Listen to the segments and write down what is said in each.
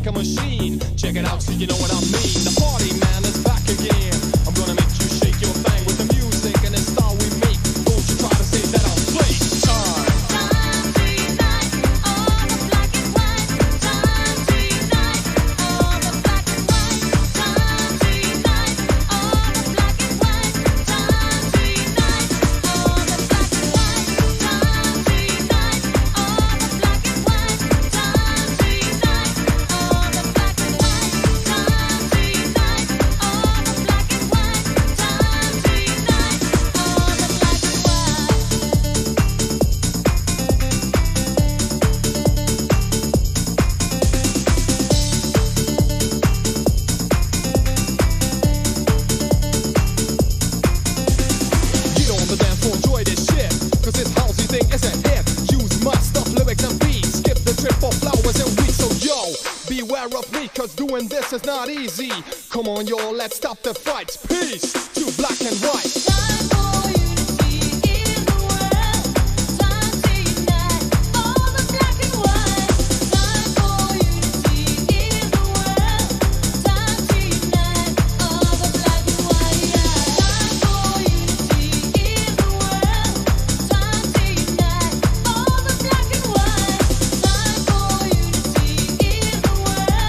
a machine. Check it out so you know what I mean. The party man is back again. I'm gonna make you shake your thing with the music and the style we make. Don't you try to say that I'll play. Time. Cause doing this is not easy. Come on, y'all, let's stop the fights. Peace to black and white. Time for unity in the world. Time to unite all the black and white. Time for unity in the world. Time to unite all the black and white. Time for unity in the world. Time to unite all the black and white. Time for unity in the world.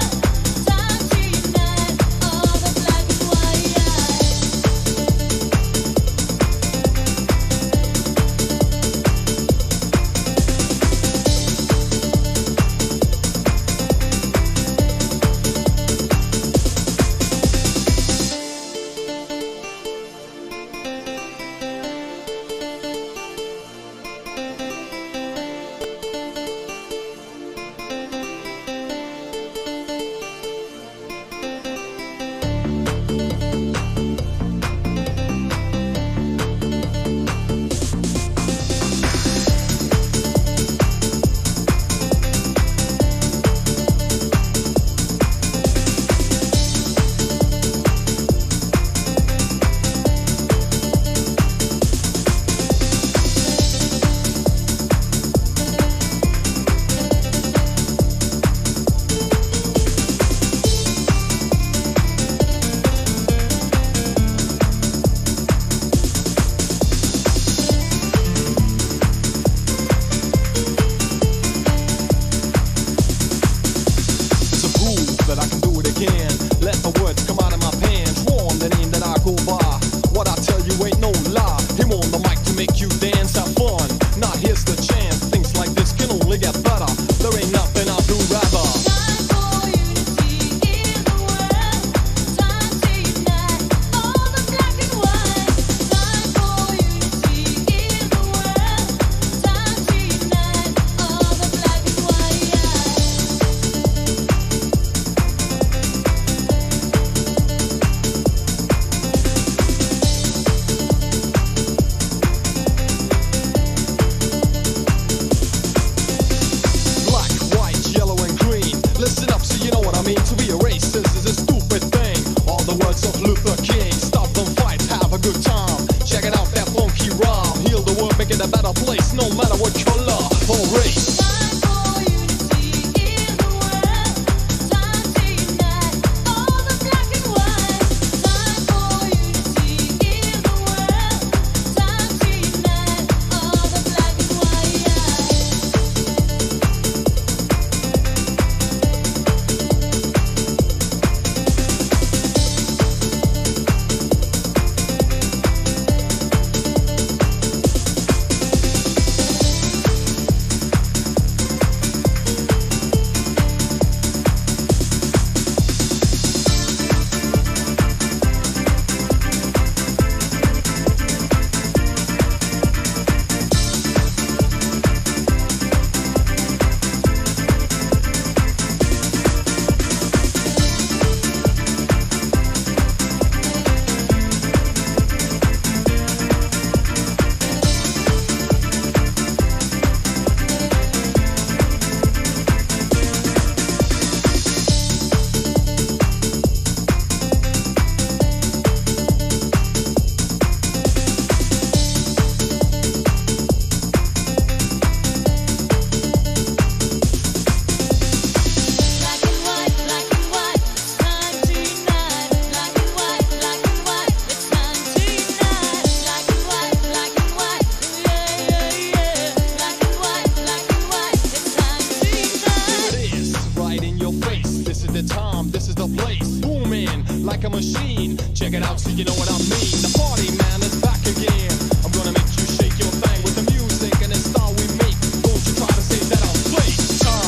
so you know what I mean. The party man is back again. I'm gonna make you shake your thing with the music and the style we make. Don't you try to say that I'll play. Time.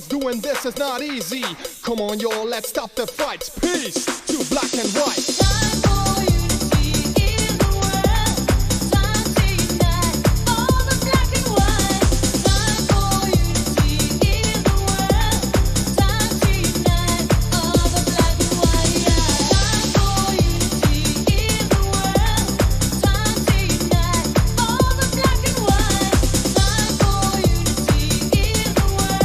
Doing this is not easy. Come on, y'all, let's stop the fights. Peace to black and white. Time for unity in the world. Time to unite all the black and white. Time for unity in the world. Time to unite all the black and white. Time for unity in the world. Time to unite all the black and white. Time for unity in the world.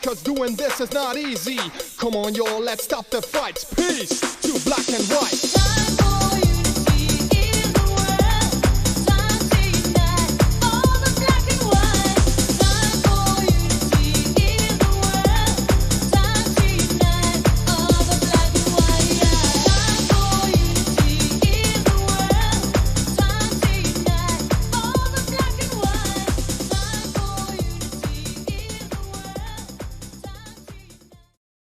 cause doing this is not easy. Come on, y'all, let's stop the fights. Peace to black and white.